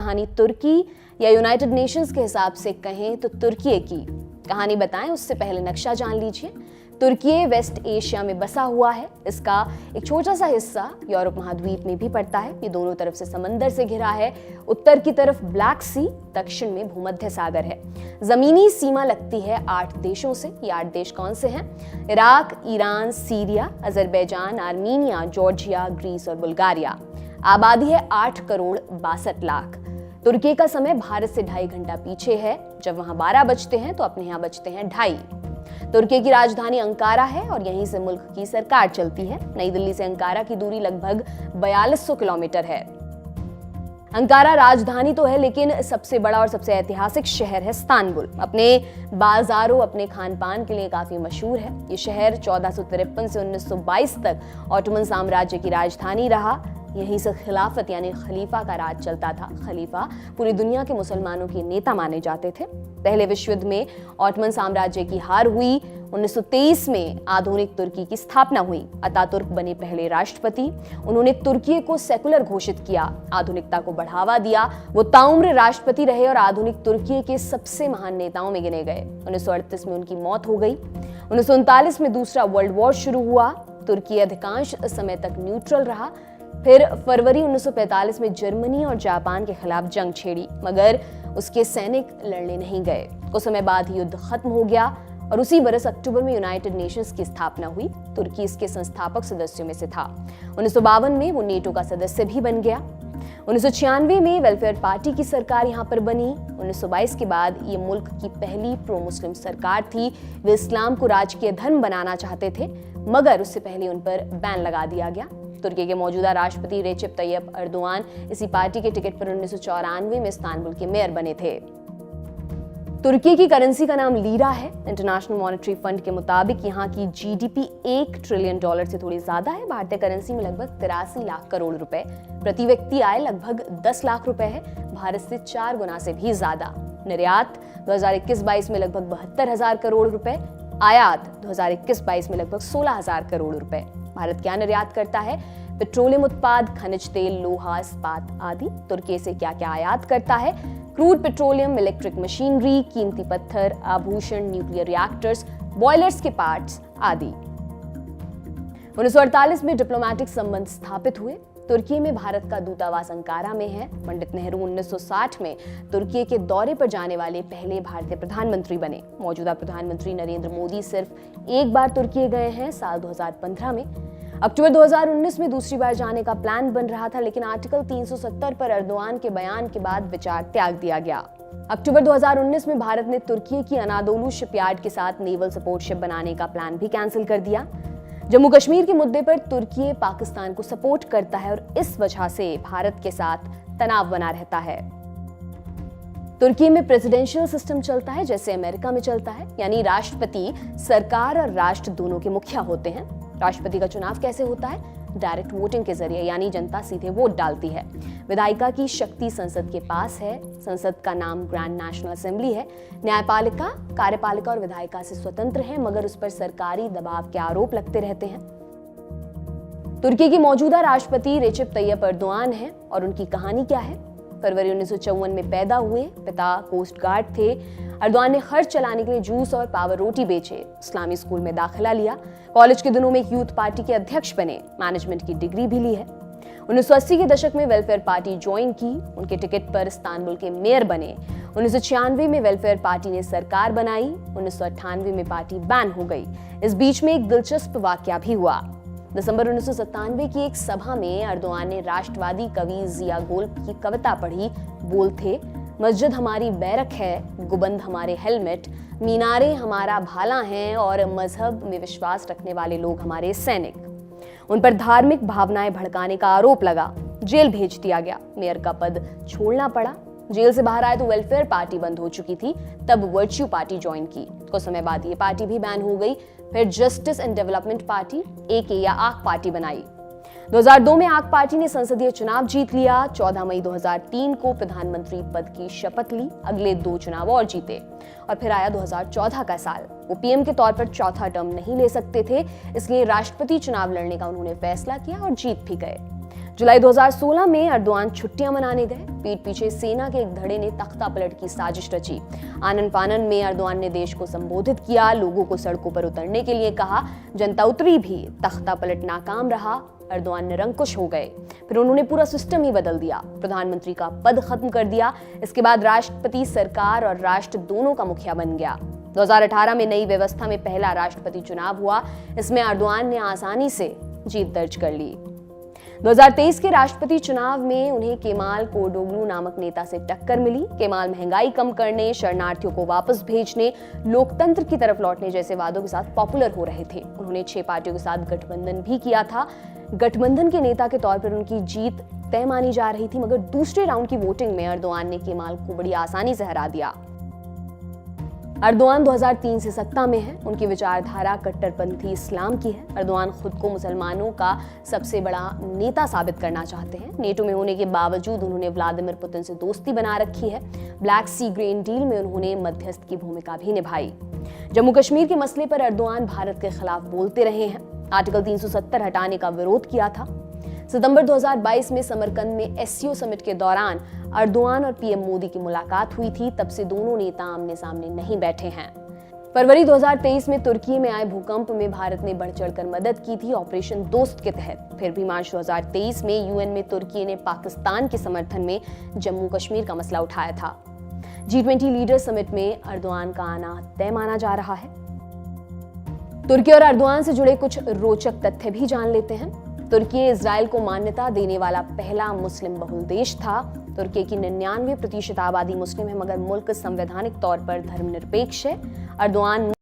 कहानी तुर्की या United Nations के हिसाब से कहें तो तुर्की की कहानी बताएं उससे पहले नक्शा जान लीजिए। तुर्की वेस्ट एशिया में बसा हुआ है। इसका एक छोटा सा हिस्सा यूरोप महाद्वीप में भी पड़ता है। ये दोनों तरफ से समंदर से घिरा है। उत्तर की तरफ ब्लैक सी, दक्षिण में भूमध्य सागर है। जमीनी सीमा लगती है 8 देशों से। ये 8 देश कौन से हैं? Iraq, Iran, Syria, Azerbaijan, Armenia, Georgia, Greece और बुल्गारिया। आबादी है 8 करोड़ 62 लाख। तुर्की का समय भारत से 2.5 घंटा पीछे है। जब वहां 12 बजते हैं तो अपने यहाँ बजते हैं 2:30। तुर्की की राजधानी अंकारा है और यहीं से मुल्क की सरकार चलती है। नई दिल्ली से अंकारा की दूरी लगभग 4200 किलोमीटर है। अंकारा राजधानी तो है, लेकिन सबसे बड़ा और सबसे ऐतिहासिक शहर है इस्तांबुल। अपने बाजारों, अपने खान पान के लिए काफी मशहूर है। ये शहर 1453 से 1922 तक ऑटोमन साम्राज्य की राजधानी रहा। यहीं से खिलाफत यानी खलीफा का राज चलता था। खलीफा पूरी दुनिया के मुसलमानों के नेता माने जाते थे। पहले विश्व युद्ध में ऑटोमन साम्राज्य की हार हुई। 1923 में आधुनिक तुर्की की स्थापना हुई। अतातुर्क बने पहले राष्ट्रपति। उन्होंने तुर्की को सेकुलर घोषित किया, आधुनिकता को बढ़ावा दिया। वो ताउम्र राष्ट्रपति रहे और आधुनिक तुर्की के सबसे महान नेताओं में गिने गए। 1938 में उनकी मौत हो गई। 1939 में दूसरा वर्ल्ड वॉर शुरू हुआ। तुर्की अधिकांश समय तक न्यूट्रल रहा। फिर फरवरी 1945 में जर्मनी और जापान के खिलाफ जंग छेड़ी, मगर उसके सैनिक लड़ने नहीं गए। कुछ समय बाद ही युद्ध खत्म हो गया और उसी बरस अक्टूबर में यूनाइटेड नेशंस की स्थापना हुई। तुर्की इसके संस्थापक सदस्यों में से था। 1952 में वो नेटो का सदस्य भी बन गया। 1996 में वेलफेयर पार्टी की सरकार यहाँ पर बनी। 1922 के बाद ये मुल्क की पहली प्रो मुस्लिम सरकार थी। वे इस्लाम को राजकीय धर्म बनाना चाहते थे, मगर उससे पहले उन पर बैन लगा दिया गया। तुर्की के मौजूदा राष्ट्रपति रेसिप तैयब एर्दोआन इसी पार्टी के टिकट पर 1994 में इस्तांबुल के मेयर बने थे। तुर्की की करेंसी का नाम लीरा है। इंटरनेशनल मॉनेटरी फंड के मुताबिक यहाँ की जीडीपी $1 ट्रिलियन से थोड़ी ज्यादा है। भारतीय करेंसी में लगभग 83 लाख करोड़ रुपए। प्रति व्यक्ति आय लगभग 10 लाख रुपए है, भारत से 4 गुना से भी ज्यादा। निर्यात 2021-22 में लगभग 72,000 करोड़ रुपए। आयात 2021-22 में लगभग 16,000 करोड़ रुपए। भारत क्या निर्यात करता है? पेट्रोलियम उत्पाद, खनिज तेल, लोहा, इस्पात आदि। तुर्की से क्या क्या आयात करता है? क्रूड पेट्रोलियम, इलेक्ट्रिक मशीनरी, कीमती पत्थर, आभूषण, न्यूक्लियर रिएक्टर्स, बॉयलर्स के पार्ट्स आदि। 1948 में डिप्लोमेटिक संबंध स्थापित हुए। तुर्की में भारत का दूतावास अंकारा में है। पंडित नेहरू 1960 में तुर्की के दौरे पर जाने वाले पहले भारतीय प्रधानमंत्री बने। मौजूदा प्रधानमंत्री नरेंद्र मोदी सिर्फ एक बार तुर्की गए हैं, साल 2015 में। अक्टूबर 2019 में दूसरी बार जाने का प्लान बन रहा था, लेकिन आर्टिकल 370 पर एर्दोआन के बयान के बाद विचार त्याग दिया गया। अक्टूबर 2019 में भारत ने तुर्की की अनादोलू शिपयार्ड के साथ नेवल सपोर्ट शिप बनाने का प्लान भी कैंसिल कर दिया। जम्मू कश्मीर के मुद्दे पर तुर्की पाकिस्तान को सपोर्ट करता है और इस वजह से भारत के साथ तनाव बना रहता है। तुर्की में प्रेसिडेंशियल सिस्टम चलता है जैसे अमेरिका में चलता है, यानी राष्ट्रपति सरकार और राष्ट्र दोनों के मुखिया होते हैं। राष्ट्रपति का चुनाव कैसे होता है? डायरेक्ट वोटिंग के जरिए, यानी जनता सीधे वोट डालती है। विधायिका की शक्ति संसद के पास है। संसद का नाम ग्रैंड नेशनल असेंबली है। न्यायपालिका, कार्यपालिका और विधायिका से स्वतंत्र है, मगर उस पर सरकारी दबाव के आरोप लगते रहते हैं। तुर्की की मौजूदा राष्ट्रपति रेसिप तैयब एर्दोआन है और उनकी कहानी क्या है? फरवरी 1954 में पैदा हुए। पिता कोस्ट गार्ड थे। एर्दोआन ने खर्च चलाने के लिए जूस और पावर रोटी बेचे। इस्लामी स्कूल में दाखिला लिया। कॉलेज के दिनों में एक यूथ पार्टी के अध्यक्ष बने। मैनेजमेंट की डिग्री भी ली है। 1980 के दशक में वेलफेयर पार्टी ज्वाइन की। उनके टिकट पर इस्तांबुल के मेयर बने। 1996 में वेलफेयर पार्टी ने सरकार बनाई। 1998 में पार्टी बैन हो गई। इस बीच में एक दिलचस्प वाकया भी हुआ। दिसंबर 1997 की एक सभा में एर्दोआन ने राष्ट्रवादी कवि जिया गोल्ब की कविता पढ़ी। बोल थे, मस्जिद हमारी बैरक है, गुबंद हमारे हेलमेट, मीनारे हमारा भाला हैं और मजहब में विश्वास रखने वाले लोग हमारे सैनिक। उन पर धार्मिक भावनाएं भड़काने का आरोप लगा। जेल भेज दिया गया। मेयर का पद छोड़ना पड़ा। जेल से बाहर आए तो वेलफेयर पार्टी बंद हो चुकी थी। तब वर्च्यू पार्टी ज्वाइन की। कुछ समय बाद ये पार्टी भी बैन हो गई। फिर जस्टिस एंड डेवलपमेंट पार्टी, एके या आक पार्टी बनाई। 2002 में आक पार्टी ने संसदीय चुनाव जीत लिया। 14 मई 2003 को प्रधानमंत्री पद की शपथ ली। अगले 2 चुनाव और जीते और फिर आया 2014 का साल। वो पीएम के तौर पर चौथा टर्म नहीं ले सकते थे, इसलिए राष्ट्रपति चुनाव लड़ने का उन्होंने फैसला किया और जीत भी गए। जुलाई 2016 में अर्दोआन छुट्टियां मनाने गए। पीठ पीछे सेना के एक धड़े ने तख्ता पलट की साजिश रची। आनन फानन में अर्दोआन ने देश को संबोधित किया, लोगों को सड़कों पर उतरने के लिए कहा। जनता उतरी भी, तख्ता पलट नाकाम रहा। अर्दोआन निरंकुश हो गए। फिर उन्होंने पूरा सिस्टम ही बदल दिया, प्रधानमंत्री का पद खत्म कर दिया। इसके बाद राष्ट्रपति सरकार और राष्ट्र दोनों का मुखिया बन गया। 2018 में नई व्यवस्था में पहला राष्ट्रपति चुनाव हुआ। इसमें अर्दोआन ने आसानी से जीत दर्ज कर ली। 2023 के राष्ट्रपति चुनाव में उन्हें केमाल कोर्डोग्लू नामक नेता से टक्कर मिली। केमाल महंगाई कम करने, शरणार्थियों को वापस भेजने, लोकतंत्र की तरफ लौटने जैसे वादों के साथ पॉपुलर हो रहे थे। उन्होंने 6 पार्टियों के साथ गठबंधन भी किया था। गठबंधन के नेता के तौर पर उनकी जीत तय मानी जा रही थी, मगर दूसरे राउंड की वोटिंग में अर्दोआन ने केमाल को बड़ी आसानी से हरा दिया। अर्दोआन 2003 से सत्ता में है। उनकी विचारधारा कट्टरपंथी इस्लाम की है। अर्दोआन खुद को मुसलमानों का सबसे बड़ा नेता साबित करना चाहते हैं। नेटो में होने के बावजूद उन्होंने व्लादिमीर पुतिन से दोस्ती बना रखी है। ब्लैक सी ग्रीन डील में उन्होंने मध्यस्थ की भूमिका भी निभाई। जम्मू कश्मीर के मसले पर अर्दोआन भारत के खिलाफ बोलते रहे हैं। आर्टिकल 370 हटाने का विरोध किया था। सितंबर 2022 में समरकंद में एससीओ समिट के दौरान अर्दोआन और पीएम मोदी की मुलाकात हुई थी। तब से दोनों नेता आमने सामने नहीं बैठे हैं। फरवरी 2023 में तुर्की में आए भूकंप में भारत ने बढ़ चढ़कर मदद की थी, ऑपरेशन दोस्त के तहत। फिर भी मार्च 2023 में यूएन में तुर्की ने पाकिस्तान के समर्थन में जम्मू कश्मीर का मसला उठाया था। G20 लीडर समिट में अर्दोआन का आना तय माना जा रहा है। तुर्की और अर्दोआन से जुड़े कुछ रोचक तथ्य भी जान लेते हैं। तुर्की इजराइल को मान्यता देने वाला पहला मुस्लिम बहुल देश था। तुर्की की 99% आबादी मुस्लिम है, मगर मुल्क संवैधानिक तौर पर धर्मनिरपेक्ष है। अर्दोआन